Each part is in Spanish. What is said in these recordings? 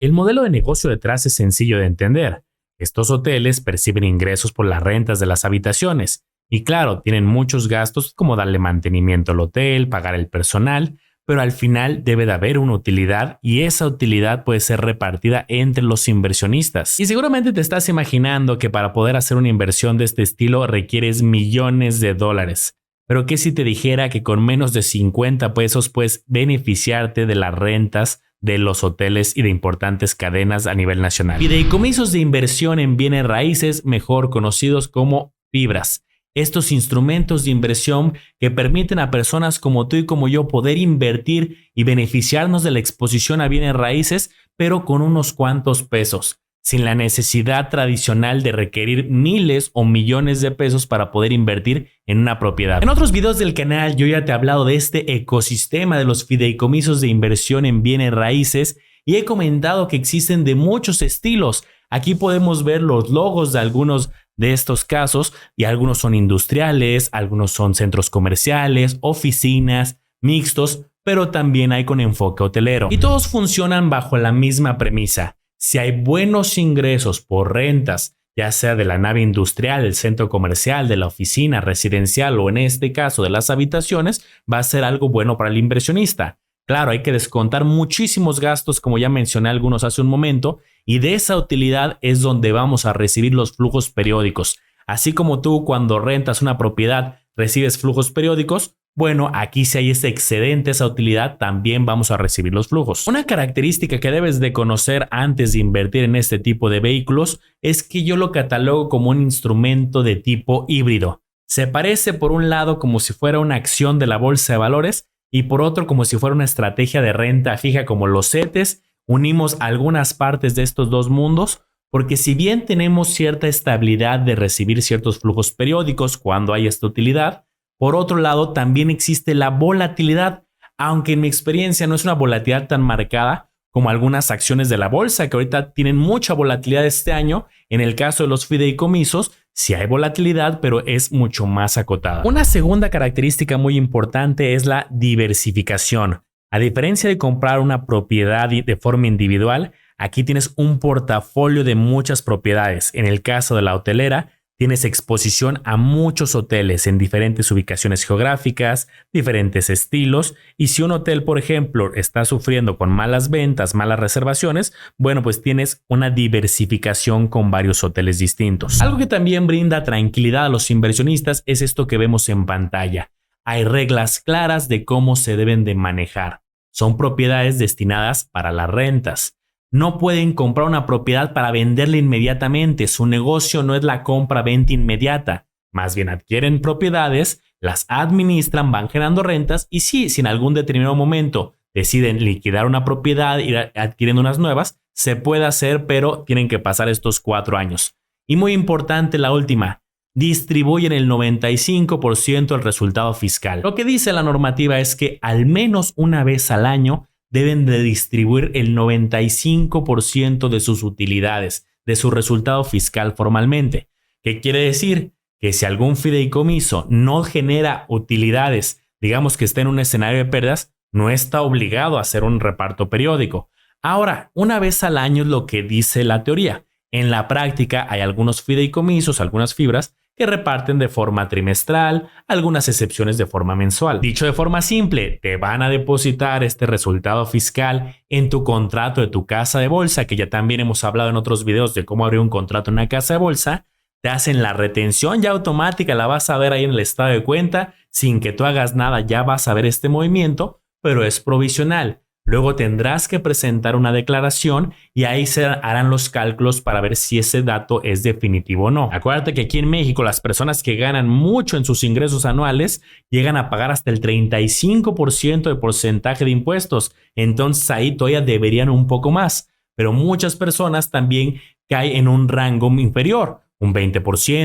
El modelo de negocio detrás es sencillo de entender. Estos hoteles perciben ingresos por las rentas de las habitaciones y claro, tienen muchos gastos como darle mantenimiento al hotel, pagar el personal, pero al final debe de haber una utilidad y esa utilidad puede ser repartida entre los inversionistas. Y seguramente te estás imaginando que para poder hacer una inversión de este estilo requieres millones de dólares. Pero ¿qué si te dijera que con menos de 50 pesos puedes beneficiarte de las rentas de los hoteles y de importantes cadenas a nivel nacional? Fideicomisos de inversión en bienes raíces, mejor conocidos como fibras. Estos instrumentos de inversión que permiten a personas como tú y como yo poder invertir y beneficiarnos de la exposición a bienes raíces, pero con unos cuantos pesos, sin la necesidad tradicional de requerir miles o millones de pesos para poder invertir en una propiedad. En otros videos del canal yo ya te he hablado de este ecosistema de los fideicomisos de inversión en bienes raíces y he comentado que existen de muchos estilos. Aquí podemos ver los logos de algunos de estos casos y algunos son industriales, algunos son centros comerciales, oficinas, mixtos, pero también hay con enfoque hotelero. Y todos funcionan bajo la misma premisa. Si hay buenos ingresos por rentas, ya sea de la nave industrial, el centro comercial, de la oficina residencial o en este caso de las habitaciones, va a ser algo bueno para el inversionista. Claro, hay que descontar muchísimos gastos, como ya mencioné algunos hace un momento, y de esa utilidad es donde vamos a recibir los flujos periódicos. Así como tú cuando rentas una propiedad recibes flujos periódicos, bueno, aquí si hay ese excedente, esa utilidad, también vamos a recibir los flujos. Una característica que debes de conocer antes de invertir en este tipo de vehículos es que yo lo catalogo como un instrumento de tipo híbrido. Se parece por un lado como si fuera una acción de la bolsa de valores, y por otro como si fuera una estrategia de renta fija como los CETES. Unimos algunas partes de estos dos mundos porque si bien tenemos cierta estabilidad de recibir ciertos flujos periódicos cuando hay esta utilidad, por otro lado también existe la volatilidad, aunque en mi experiencia no es una volatilidad tan marcada como algunas acciones de la bolsa que ahorita tienen mucha volatilidad este año. En el caso de los fideicomisos, sí hay volatilidad, pero es mucho más acotada. Una segunda característica muy importante es la diversificación. A diferencia de comprar una propiedad de forma individual, aquí tienes un portafolio de muchas propiedades. En el caso de la hotelera, tienes exposición a muchos hoteles en diferentes ubicaciones geográficas, diferentes estilos, y si un hotel, por ejemplo, está sufriendo con malas ventas, malas reservaciones, bueno, pues tienes una diversificación con varios hoteles distintos. Algo que también brinda tranquilidad a los inversionistas es esto que vemos en pantalla. Hay reglas claras de cómo se deben de manejar. Son propiedades destinadas para las rentas. No pueden comprar una propiedad para venderla inmediatamente. Su negocio no es la compra-venta inmediata. Más bien adquieren propiedades, las administran, van generando rentas y sí, si en algún determinado momento deciden liquidar una propiedad y ir adquiriendo unas nuevas, se puede hacer, pero tienen que pasar estos 4 años. Y muy importante la última, distribuyen el 95% del resultado fiscal. Lo que dice la normativa es que al menos una vez al año deben de distribuir el 95% de sus utilidades, de su resultado fiscal formalmente. ¿Qué quiere decir? Que si algún fideicomiso no genera utilidades, digamos que está en un escenario de pérdidas, no está obligado a hacer un reparto periódico. Ahora, una vez al año es lo que dice la teoría. En la práctica hay algunos fideicomisos, algunas fibras, que reparten de forma trimestral, algunas excepciones de forma mensual. Dicho de forma simple, te van a depositar este resultado fiscal en tu contrato de tu casa de bolsa, que ya también hemos hablado en otros videos de cómo abrir un contrato en una casa de bolsa. Te hacen la retención ya automática, la vas a ver ahí en el estado de cuenta, sin que tú hagas nada ya vas a ver este movimiento, pero es provisional. Luego tendrás que presentar una declaración y ahí se harán los cálculos para ver si ese dato es definitivo o no. Acuérdate que aquí en México las personas que ganan mucho en sus ingresos anuales llegan a pagar hasta el 35% de porcentaje de impuestos. Entonces ahí todavía deberían un poco más. Pero muchas personas también caen en un rango inferior. Un 20%,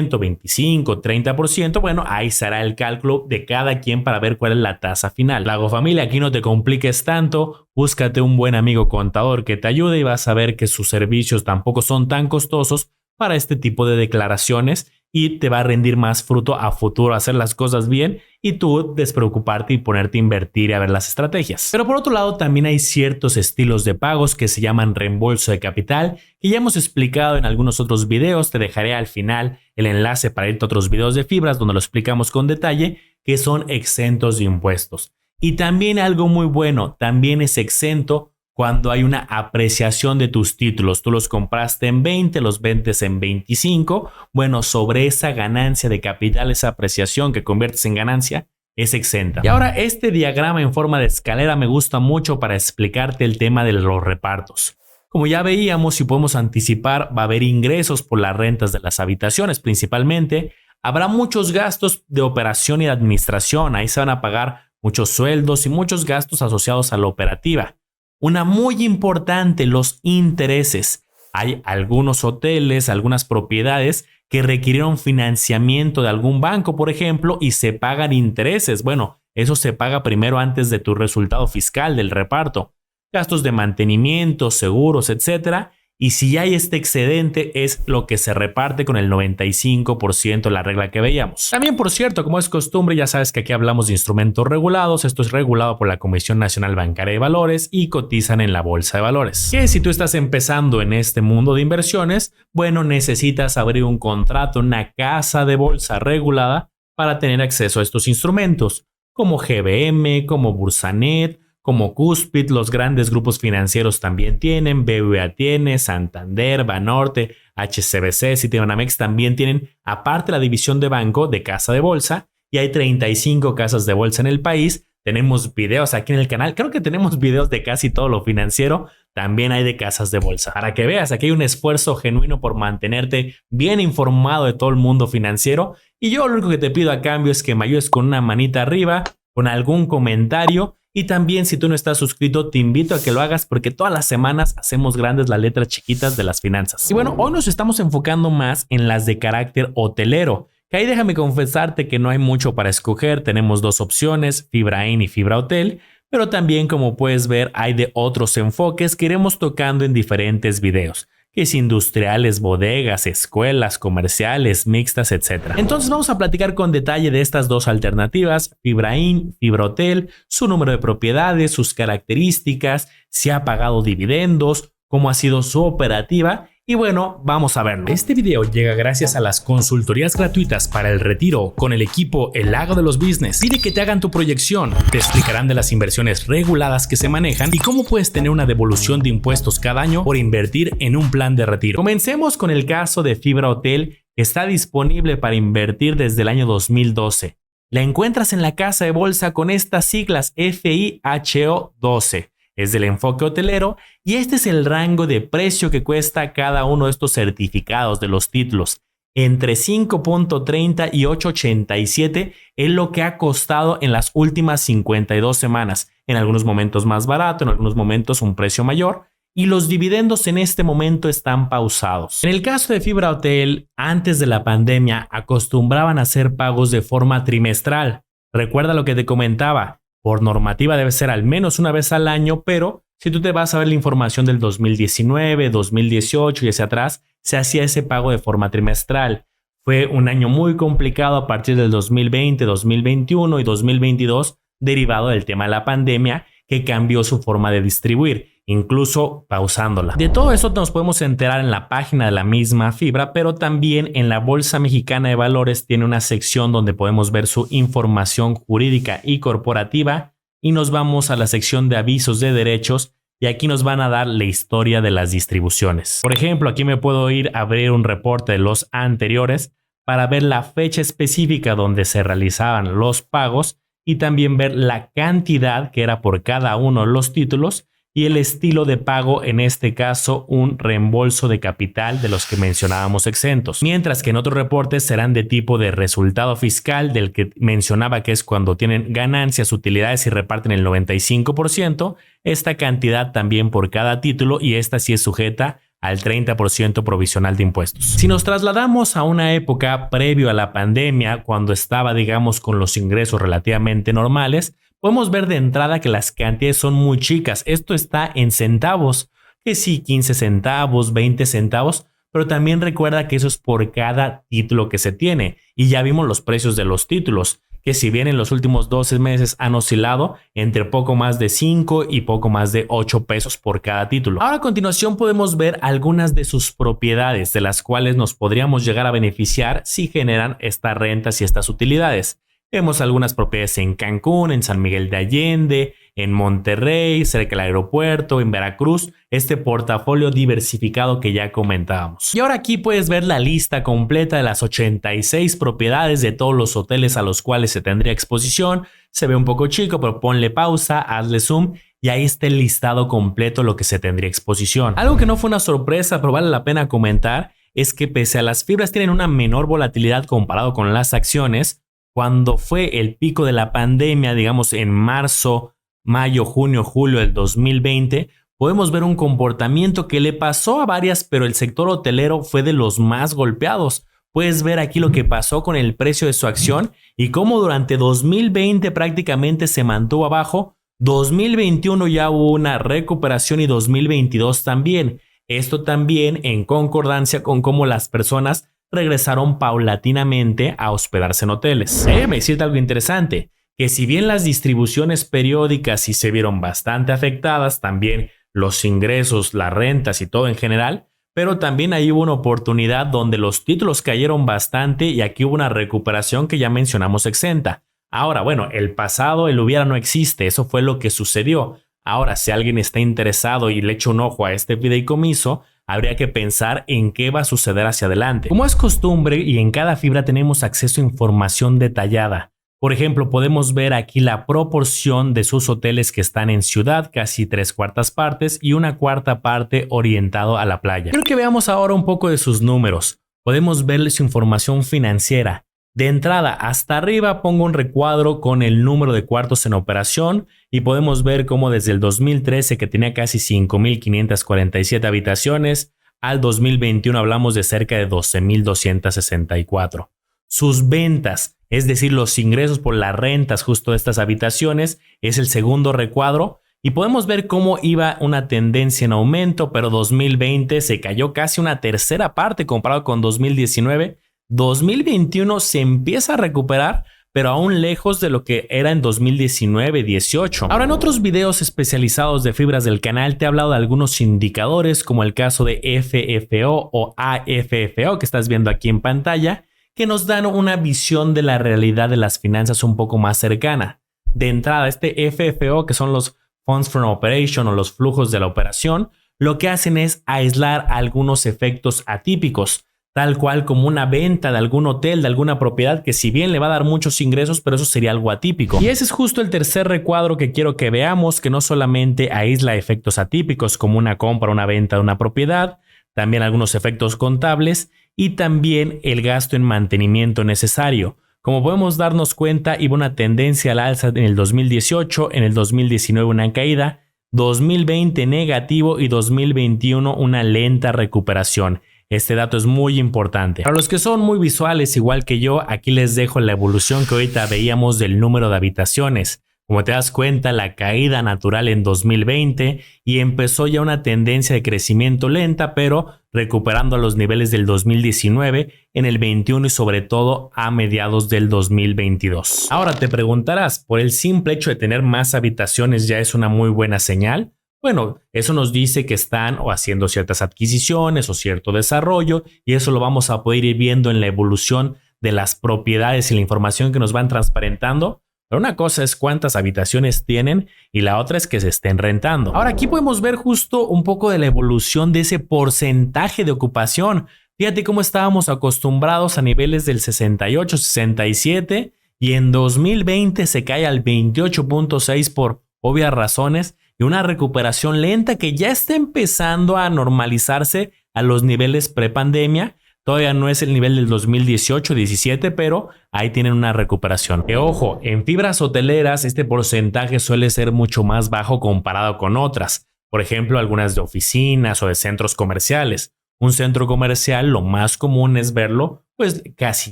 25%, 30%, bueno, ahí será el cálculo de cada quien para ver cuál es la tasa final. Lago familia, aquí no te compliques tanto, búscate un buen amigo contador que te ayude y vas a ver que sus servicios tampoco son tan costosos para este tipo de declaraciones y te va a rendir más fruto a futuro hacer las cosas bien y tú despreocuparte y ponerte a invertir y a ver las estrategias. Pero por otro lado también hay ciertos estilos de pagos que se llaman reembolso de capital, que ya hemos explicado en algunos otros videos. Te dejaré al final el enlace para irte a otros videos de Fibras donde lo explicamos con detalle, que son exentos de impuestos. Y también algo muy bueno, también es exento cuando hay una apreciación de tus títulos. Tú los compraste en 20, los vendes en 25. Bueno, sobre esa ganancia de capital, esa apreciación que conviertes en ganancia, es exenta. Y ahora este diagrama en forma de escalera me gusta mucho para explicarte el tema de los repartos. Como ya veíamos y podemos anticipar, va a haber ingresos por las rentas de las habitaciones principalmente. Habrá muchos gastos de operación y de administración. Ahí se van a pagar muchos sueldos y muchos gastos asociados a la operativa. Una muy importante, los intereses. Hay algunos hoteles, algunas propiedades que requirieron financiamiento de algún banco, por ejemplo, y se pagan intereses. Bueno, eso se paga primero antes de tu resultado fiscal del reparto. Gastos de mantenimiento, seguros, etcétera. Y si hay este excedente, es lo que se reparte con el 95%, la regla que veíamos. También, por cierto, como es costumbre, ya sabes que aquí hablamos de instrumentos regulados. Esto es regulado por la Comisión Nacional Bancaria de Valores y cotizan en la Bolsa de Valores. Que si tú estás empezando en este mundo de inversiones, bueno, necesitas abrir un contrato, una casa de bolsa regulada para tener acceso a estos instrumentos, como GBM, como Bursanet, como Cuspid. Los grandes grupos financieros también tienen, BBVA tiene, Santander, Banorte, HSBC, Citibanamex también tienen, aparte la división de banco de casa de bolsa, y hay 35 casas de bolsa en el país. Tenemos videos aquí en el canal, creo que tenemos videos de casi todo lo financiero, también hay de casas de bolsa. Para que veas, aquí hay un esfuerzo genuino por mantenerte bien informado de todo el mundo financiero, y yo lo único que te pido a cambio es que me ayudes con una manita arriba, con algún comentario. Y también, si tú no estás suscrito, te invito a que lo hagas porque todas las semanas hacemos grandes las letras chiquitas de las finanzas. Y bueno, hoy nos estamos enfocando más en las de carácter hotelero, que ahí déjame confesarte que no hay mucho para escoger. Tenemos dos opciones, Fibra Inn y Fibra Hotel, pero también, como puedes ver, hay de otros enfoques que iremos tocando en diferentes videos, que es industriales, bodegas, escuelas, comerciales, mixtas, etc. Entonces vamos a platicar con detalle de estas dos alternativas, Fibra Inn, Fibra Hotel, su número de propiedades, sus características, si ha pagado dividendos, cómo ha sido su operativa. Y bueno, vamos a verlo. Este video llega gracias a las consultorías gratuitas para el retiro con el equipo El Lago de los Business. Pide que te hagan tu proyección, te explicarán de las inversiones reguladas que se manejan y cómo puedes tener una devolución de impuestos cada año por invertir en un plan de retiro. Comencemos con el caso de Fibra Hotel, que está disponible para invertir desde el año 2012. La encuentras en la casa de bolsa con estas siglas FIHO12. Es del enfoque hotelero y este es el rango de precio que cuesta cada uno de estos certificados de los títulos. Entre 5.30 y 8.87 es lo que ha costado en las últimas 52 semanas. En algunos momentos más barato, en algunos momentos un precio mayor. Y los dividendos en este momento están pausados. En el caso de Fibra Hotel, antes de la pandemia acostumbraban a hacer pagos de forma trimestral. Recuerda lo que te comentaba. Por normativa debe ser al menos una vez al año, pero si tú te vas a ver la información del 2019, 2018 y hacia atrás, se hacía ese pago de forma trimestral. Fue un año muy complicado a partir del 2020, 2021 y 2022, derivado del tema de la pandemia, que cambió su forma de distribuir, incluso pausándola. De todo eso nos podemos enterar en la página de la misma Fibra, pero también en la Bolsa Mexicana de Valores tiene una sección donde podemos ver su información jurídica y corporativa, y nos vamos a la sección de avisos de derechos y aquí nos van a dar la historia de las distribuciones. Por ejemplo, aquí me puedo ir a abrir un reporte de los anteriores para ver la fecha específica donde se realizaban los pagos y también ver la cantidad que era por cada uno de los títulos y el estilo de pago, en este caso un reembolso de capital de los que mencionábamos exentos. Mientras que en otros reportes serán de tipo de resultado fiscal, del que mencionaba que es cuando tienen ganancias, utilidades y reparten el 95%, esta cantidad también por cada título y esta sí es sujeta al 30% provisional de impuestos. Si nos trasladamos a una época previo a la pandemia, cuando estaba, digamos, con los ingresos relativamente normales, podemos ver de entrada que las cantidades son muy chicas. Esto está en centavos, que sí, 15 centavos, 20 centavos, pero también recuerda que eso es por cada título que se tiene. Y ya vimos los precios de los títulos, que si bien en los últimos 12 meses han oscilado entre poco más de 5 y poco más de 8 pesos por cada título. Ahora a continuación podemos ver algunas de sus propiedades de las cuales nos podríamos llegar a beneficiar si generan estas rentas y estas utilidades. Vemos algunas propiedades en Cancún, en San Miguel de Allende, en Monterrey, cerca del aeropuerto, en Veracruz, este portafolio diversificado que ya comentábamos. Y ahora aquí puedes ver la lista completa de las 86 propiedades de todos los hoteles a los cuales se tendría exposición. Se ve un poco chico, pero ponle pausa, hazle zoom y ahí está el listado completo de lo que se tendría exposición. Algo que no fue una sorpresa, pero vale la pena comentar, es que pese a las fibras tienen una menor volatilidad comparado con las acciones, cuando fue el pico de la pandemia, digamos en marzo, mayo, junio, julio del 2020, podemos ver un comportamiento que le pasó a varias, pero el sector hotelero fue de los más golpeados. Puedes ver aquí lo que pasó con el precio de su acción y cómo durante 2020 prácticamente se mantuvo abajo. 2021 ya hubo una recuperación y 2022 también. Esto también en concordancia con cómo las personas regresaron paulatinamente a hospedarse en hoteles. Déjame decirte algo interesante, que si bien las distribuciones periódicas sí se vieron bastante afectadas, también los ingresos, las rentas y todo en general, pero también ahí hubo una oportunidad donde los títulos cayeron bastante y aquí hubo una recuperación que ya mencionamos exenta. Ahora, bueno, el pasado, el hubiera no existe, eso fue lo que sucedió. Ahora, si alguien está interesado y le echa un ojo a este fideicomiso, habría que pensar en qué va a suceder hacia adelante. Como es costumbre y en cada fibra tenemos acceso a información detallada. Por ejemplo, podemos ver aquí la proporción de sus hoteles que están en ciudad, casi 3/4 partes y 1/4 parte orientado a la playa. Quiero que veamos ahora un poco de sus números. Podemos ver su información financiera. De entrada hasta arriba pongo un recuadro con el número de cuartos en operación y podemos ver cómo desde el 2013, que tenía casi 5,547 habitaciones, al 2021 hablamos de cerca de 12,264. Sus ventas, es decir, los ingresos por las rentas justo de estas habitaciones, es el segundo recuadro y podemos ver cómo iba una tendencia en aumento, pero 2020 se cayó casi una tercera parte comparado con 2019. 2021 se empieza a recuperar, pero aún lejos de lo que era en 2019-18. Ahora, en otros videos especializados de fibras del canal te he hablado de algunos indicadores como el caso de FFO o AFFO que estás viendo aquí en pantalla, que nos dan una visión de la realidad de las finanzas un poco más cercana. De entrada, este FFO, que son los Funds from Operation o los flujos de la operación, lo que hacen es aislar algunos efectos atípicos, tal cual como una venta de algún hotel, de alguna propiedad que si bien le va a dar muchos ingresos, pero eso sería algo atípico. Y ese es justo el tercer recuadro que quiero que veamos, que no solamente aísla efectos atípicos como una compra o una venta de una propiedad, también algunos efectos contables y también el gasto en mantenimiento necesario. Como podemos darnos cuenta, iba una tendencia al alza en el 2018, en el 2019 una caída, 2020 negativo y 2021 una lenta recuperación. Este dato es muy importante. Para los que son muy visuales, igual que yo, aquí les dejo la evolución que ahorita veíamos del número de habitaciones. Como te das cuenta, la caída natural en 2020 y empezó ya una tendencia de crecimiento lenta, pero recuperando a los niveles del 2019 en el 21 y sobre todo a mediados del 2022. Ahora te preguntarás, ¿por el simple hecho de tener más habitaciones ya es una muy buena señal? Bueno, eso nos dice que están o haciendo ciertas adquisiciones o cierto desarrollo y eso lo vamos a poder ir viendo en la evolución de las propiedades y la información que nos van transparentando. Pero una cosa es cuántas habitaciones tienen y la otra es que se estén rentando. Ahora aquí podemos ver justo un poco de la evolución de ese porcentaje de ocupación. Fíjate cómo estábamos acostumbrados a niveles del 68, 67 y en 2020 se cae al 28.6 por obvias razones y una recuperación lenta que ya está empezando a normalizarse a los niveles prepandemia. Todavía no es el nivel del 2018-17, pero ahí tienen una recuperación. Que ojo, en fibras hoteleras este porcentaje suele ser mucho más bajo comparado con otras. Por ejemplo, algunas de oficinas o de centros comerciales. Un centro comercial lo más común es verlo pues casi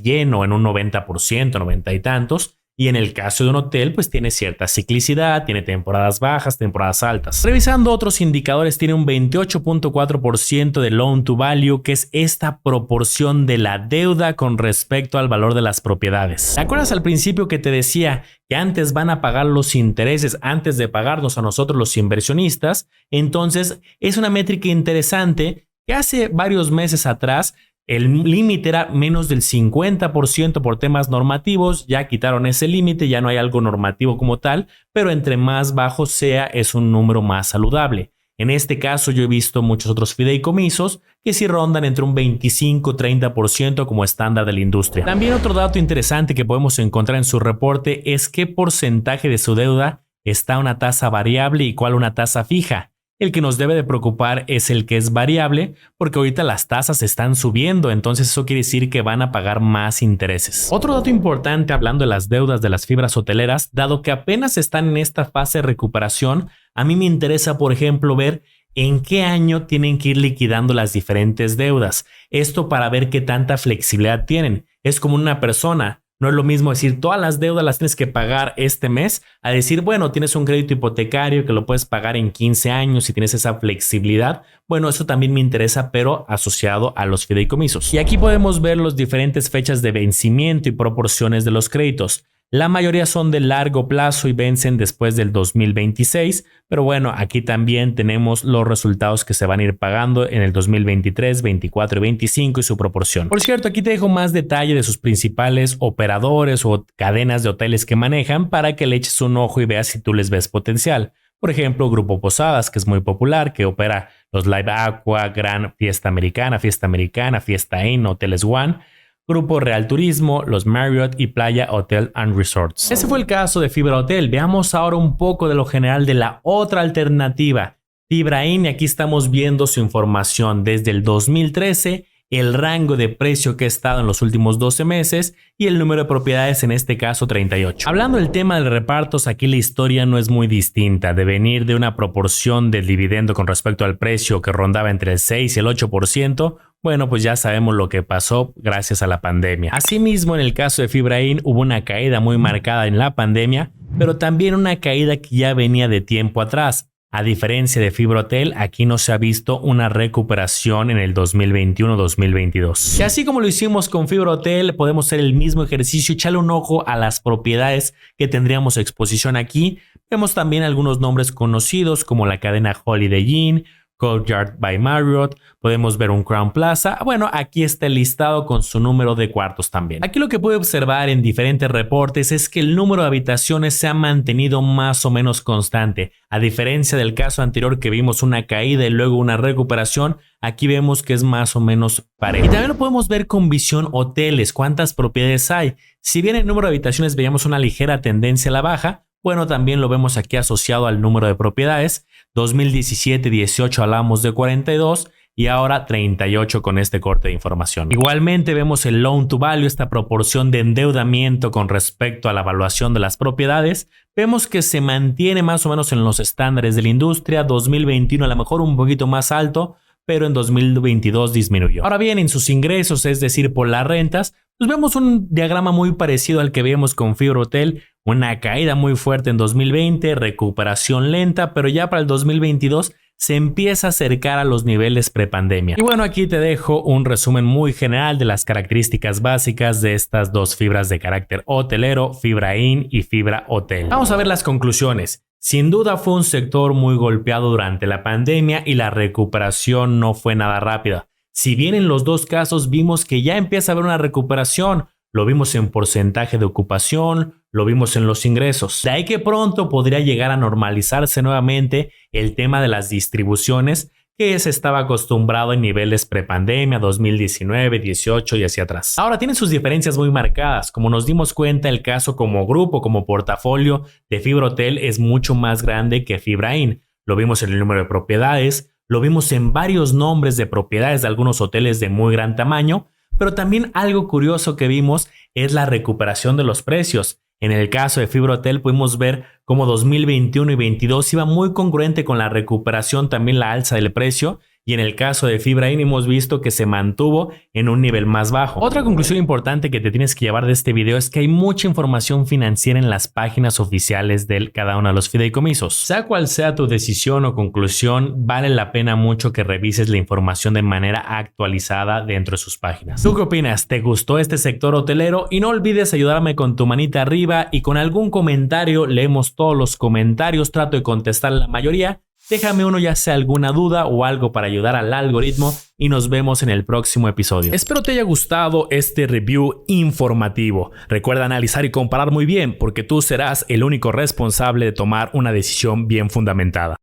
lleno en un 90%, 90 y tantos. Y en el caso de un hotel, pues tiene cierta ciclicidad, tiene temporadas bajas, temporadas altas. Revisando otros indicadores, tiene un 28.4% de loan to value, que es esta proporción de la deuda con respecto al valor de las propiedades. ¿Te acuerdas al principio que te decía que antes van a pagar los intereses antes de pagarnos a nosotros los inversionistas? Entonces es una métrica interesante que hace varios meses atrás el límite era menos del 50% por temas normativos. Ya quitaron ese límite, ya no hay algo normativo como tal, pero entre más bajo sea es un número más saludable. En este caso yo he visto muchos otros fideicomisos que sí rondan entre un 25-30% como estándar de la industria. También otro dato interesante que podemos encontrar en su reporte es qué porcentaje de su deuda está a una tasa variable y cuál una tasa fija. El que nos debe de preocupar es el que es variable, porque ahorita las tasas están subiendo, entonces eso quiere decir que van a pagar más intereses. Otro dato importante hablando de las deudas de las fibras hoteleras, dado que apenas están en esta fase de recuperación, a mí me interesa, por ejemplo, ver en qué año tienen que ir liquidando las diferentes deudas. Esto para ver qué tanta flexibilidad tienen. Es como una persona. No es lo mismo decir todas las deudas las tienes que pagar este mes a decir, bueno, tienes un crédito hipotecario que lo puedes pagar en 15 años y tienes esa flexibilidad. Bueno, eso también me interesa, pero asociado a los fideicomisos. Y aquí podemos ver las diferentes fechas de vencimiento y proporciones de los créditos. La mayoría son de largo plazo y vencen después del 2026, pero bueno, aquí también tenemos los resultados que se van a ir pagando en el 2023, 24 y 25 y su proporción. Por cierto, aquí te dejo más detalle de sus principales operadores o cadenas de hoteles que manejan para que le eches un ojo y veas si tú les ves potencial. Por ejemplo, Grupo Posadas, que es muy popular, que opera los Live Aqua, Gran Fiesta Americana, Fiesta Inn, Hoteles One. Grupo Real Turismo, los Marriott y Playa Hotel and Resorts. Ese fue el caso de Fibra Hotel. Veamos ahora un poco de lo general de la otra alternativa, Fibra Inn, y aquí estamos viendo su información desde el 2013, el rango de precio que ha estado en los últimos 12 meses y el número de propiedades, en este caso 38. Hablando del tema de repartos, aquí la historia no es muy distinta. De venir de una proporción del dividendo con respecto al precio que rondaba entre el 6 y el 8%, bueno, pues ya sabemos lo que pasó gracias a la pandemia. Asimismo, en el caso de Fibra Inn hubo una caída muy marcada en la pandemia, pero también una caída que ya venía de tiempo atrás. A diferencia de Fibra Hotel, aquí no se ha visto una recuperación en el 2021-2022. Y así como lo hicimos con Fibra Hotel, podemos hacer el mismo ejercicio y echarle un ojo a las propiedades que tendríamos exposición aquí. Vemos también algunos nombres conocidos como la cadena Holiday Inn, Courtyard by Marriott, podemos ver un Crown Plaza. Bueno, aquí está el listado con su número de cuartos también. Aquí lo que puede observar en diferentes reportes es que el número de habitaciones se ha mantenido más o menos constante. A diferencia del caso anterior que vimos una caída y luego una recuperación, aquí vemos que es más o menos parejo. Y también lo podemos ver con visión hoteles, cuántas propiedades hay. Si bien el número de habitaciones veíamos una ligera tendencia a la baja, bueno, también lo vemos aquí asociado al número de propiedades. 2017-18 hablamos de 42 y ahora 38 con este corte de información. Igualmente vemos el loan to value, esta proporción de endeudamiento con respecto a la evaluación de las propiedades. Vemos que se mantiene más o menos en los estándares de la industria. 2021 a lo mejor un poquito más alto, pero en 2022 disminuyó. Ahora bien, en sus ingresos, es decir, por las rentas, pues vemos un diagrama muy parecido al que vemos con Fibra Hotel. Una caída muy fuerte en 2020, recuperación lenta, pero ya para el 2022 se empieza a acercar a los niveles prepandemia. Y bueno, aquí te dejo un resumen muy general de las características básicas de estas dos fibras de carácter hotelero, Fibra Inn y Fibra Hotel. Vamos a ver las conclusiones. Sin duda fue un sector muy golpeado durante la pandemia y la recuperación no fue nada rápida. Si bien en los dos casos vimos que ya empieza a haber una recuperación, lo vimos en porcentaje de ocupación, lo vimos en los ingresos. De ahí que pronto podría llegar a normalizarse nuevamente el tema de las distribuciones que se estaba acostumbrado en niveles prepandemia, 2019, 18 y hacia atrás. Ahora tienen sus diferencias muy marcadas. Como nos dimos cuenta, el caso como grupo, como portafolio de Fibra Hotel es mucho más grande que Fibra Inn. Lo vimos en el número de propiedades, lo vimos en varios nombres de propiedades de algunos hoteles de muy gran tamaño, pero también algo curioso que vimos es la recuperación de los precios. En el caso de Fibra Hotel pudimos ver cómo 2021 y 2022 iba muy congruente con la recuperación, también la alza del precio, y en el caso de Fibrain hemos visto que se mantuvo en un nivel más bajo. Otra conclusión importante que te tienes que llevar de este video es que hay mucha información financiera en las páginas oficiales de cada uno de los fideicomisos. Sea cual sea tu decisión o conclusión, vale la pena mucho que revises la información de manera actualizada dentro de sus páginas. ¿Tú qué opinas? ¿Te gustó este sector hotelero? Y no olvides ayudarme con tu manita arriba y con algún comentario. Leemos todos los comentarios, trato de contestar la mayoría. Déjame uno, ya sea alguna duda o algo para ayudar al algoritmo, y nos vemos en el próximo episodio. Espero te haya gustado este review informativo. Recuerda analizar y comparar muy bien, porque tú serás el único responsable de tomar una decisión bien fundamentada.